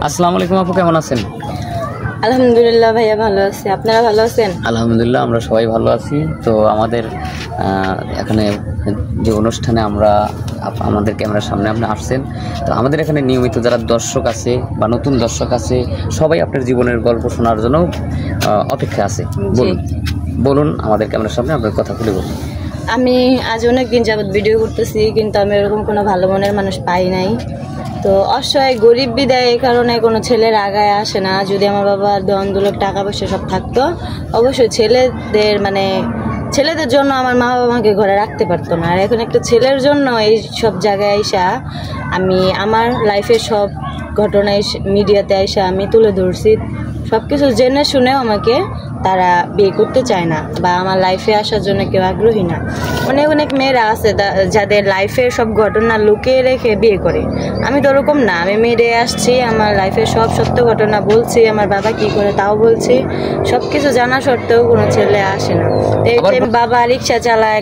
আসসালামু আলাইকুম আপু, কেমন আছেন? আলহামদুলিল্লাহ ভাইয়া, ভালো আছি। আপনারা ভালো আছেন? আলহামদুলিল্লাহ, আমরা সবাই ভালো আছি। তো আমাদের এখানে যে অনুষ্ঠানে আমরা আমাদের ক্যামেরার সামনে আপনি আসছেন, তো আমাদের এখানে নিয়মিত যারা দর্শক আছে বা নতুন দর্শক আছে সবাই আপনার জীবনের গল্প শোনার জন্য অপেক্ষা আছে। বলুন আমাদের ক্যামেরার সামনে আপনার কথা খুলে বলুন। আমি আজ অনেক দিন যাবত ভিডিও করতেছি, কিন্তু আমি এরকম কোনো ভালো মনের মানুষ পাই নাই। তো অসহায় গরিব বিদায় এই কারণে কোনো ছেলের আগায় আসে না। যদি আমার বাবার ধন দৌলত টাকা পয়সা সব থাকতো, অবশ্যই ছেলেদের জন্য আমার মা বাবা আমাকে ঘরে রাখতে পারতো না। আর এখন একটা ছেলের জন্য এই সব জায়গায় আইসা আমি আমার লাইফের সব ঘটনায় মিডিয়াতে আইসা আমি তুলে ধরছি। সব কিছু জেনে শুনেও আমাকে তারা বিয়ে করতে চায় না বা আমার লাইফে আসার জন্য কেউ আগ্রহী না। অনেক অনেক মেয়েরা আছে যাদের লাইফের সব ঘটনা লুকিয়ে রেখে বিয়ে করে। আমি তো ওরকম না, আমি মেয়েরে আসছি, আমার লাইফের সব সত্য ঘটনা বলছি, আমার বাবা কি করে তাও বলছি। সব কিছু জানা সত্ত্বেও কোনো ছেলে আসে না। এই যে বাবা রিক্সা চালায়,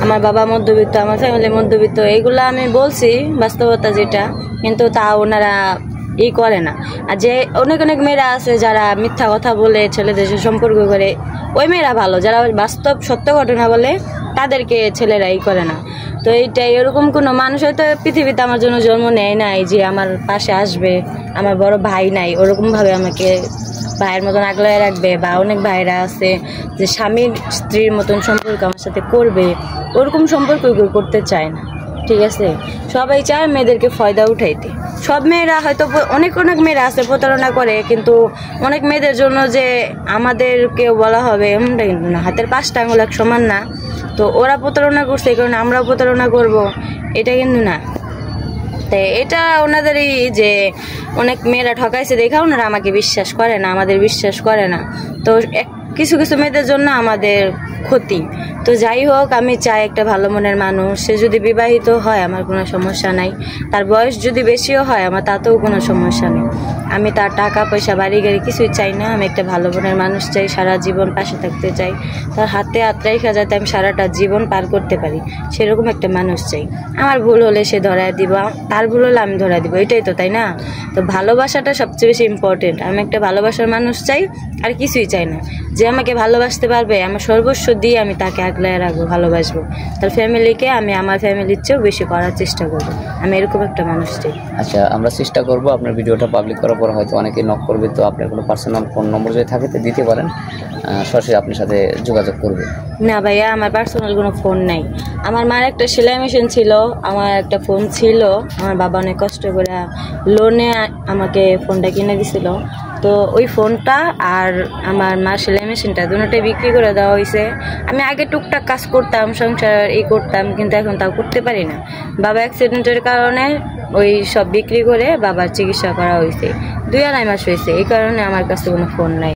আমার বাবা মধ্যবিত্ত, আমার ফ্যামিলি মধ্যবিত্ত, এগুলো আমি বলছি বাস্তবতা যেটা, কিন্তু তা ওনারা করে না। আর যে অনেক অনেক মেয়েরা আছে যারা মিথ্যা কথা বলে ছেলেদের সম্পর্ক করে, ওই মেয়েরা ভালো। যারা বাস্তব সত্য ঘটনা বলে তাদেরকে ছেলেরা করে না। তো এইটাই, এরকম কোনো মানুষ হয়তো পৃথিবীতে আমার জন্য জন্ম নেয় নাই যে আমার পাশে আসবে। আমার বড় ভাই নাই, ওরকমভাবে আমাকে ভাইয়ের মতন আগলায় রাখবে। বা অনেক ভাইরা আছে যে স্বামীর স্ত্রীর মতন সম্পর্ক আমার সাথে করবে, ওরকম সম্পর্ক করতে চায় না। ঠিক আছে, সবাই চায় মেয়েদেরকে ফয়দা উঠাইতে। সব মেয়েরা হয়তো, অনেক অনেক মেয়েরা আছে প্রতারণা করে, কিন্তু অনেক মেয়েদের জন্য যে আমাদেরকেও বলা হবে এমনটা কিন্তু না। হাতের 5টা আঙুল এক সমান না। তো ওরা প্রতারণা করছে, এই কারণে আমরাও প্রতারণা করব, এটা কিন্তু না। তাই এটা ওনাদেরই যে অনেক মেয়েরা ঠকাইছে দেখা ওনারা আমাকে বিশ্বাস করে না, আমাদের বিশ্বাস করে না। তো কিছু কিছু মেয়েদের জন্য আমাদের ক্ষতি। তো যাই হোক, আমি চাই একটা ভালো মনের মানুষ, সে যদি বিবাহিত হয় আমার কোনো সমস্যা নাই, তার বয়স যদি বেশিও হয় আমার তাতেও কোনো সমস্যা নেই। আমি তার টাকা পয়সা বাড়ি গাড়ি কিছুই চাই না। আমি একটা ভালো মনের মানুষ চাই, সারা জীবন পাশে থাকতে চাই, তার হাতে হাত রেখা যাতে আমি সারাটা জীবন পার করতে পারি, সেরকম একটা মানুষ চাই। আমার ভুল হলে সে ধরায় দিব, তার ভুল হলে আমি ধরায় দিব, এটাই তো, তাই না? তো ভালোবাসাটা সবচেয়ে বেশি ইম্পর্টেন্ট। আমি একটা ভালোবাসার মানুষ চাই, আর কিছুই চাই না। যে আমাকে ভালোবাসতে পারবে, আমার সর্বস্ব দিয়ে আমি তাকে আগলায় রাখবো, ভালোবাসবো। তার ফ্যামিলিকে আমি আমার ফ্যামিলির চেয়েও বেশি করার চেষ্টা করবো। আমি এরকম একটা মানুষ চাই। আচ্ছা, আমরা চেষ্টা করবো আপনার ভিডিওটা পাবলিক করার পর হয়তো অনেকে নক করবে, তো আপনার কোনো পার্সোনাল ফোন নম্বর যদি থাকে তো দিতে পারেন, সরাসরি আপনার সাথে যোগাযোগ করবে। না ভাইয়া, আমার পার্সোনাল কোনো ফোন নাই। আমার মার একটা সেলাই মেশিন ছিল, আমার একটা ফোন ছিল। আমার বাবা অনেক কষ্ট করে লোনে আমাকে ফোনটা কিনে দিছিল। তো ওই ফোনটা আর আমার মার সেলাই মেশিনটা দুটোটাই বিক্রি করে দেওয়া হয়েছে। আমি আগে টুকটাক কাজ করতাম, সংসার করতাম, কিন্তু এখন তাও করতে পারি না। বাবা অ্যাক্সিডেন্টের কারণে ওই সব বিক্রি করে বাবার চিকিৎসা করা হয়েছে। 2 আড়াই মাস হয়েছে, এই কারণে আমার কাছে কোনো ফোন নাই।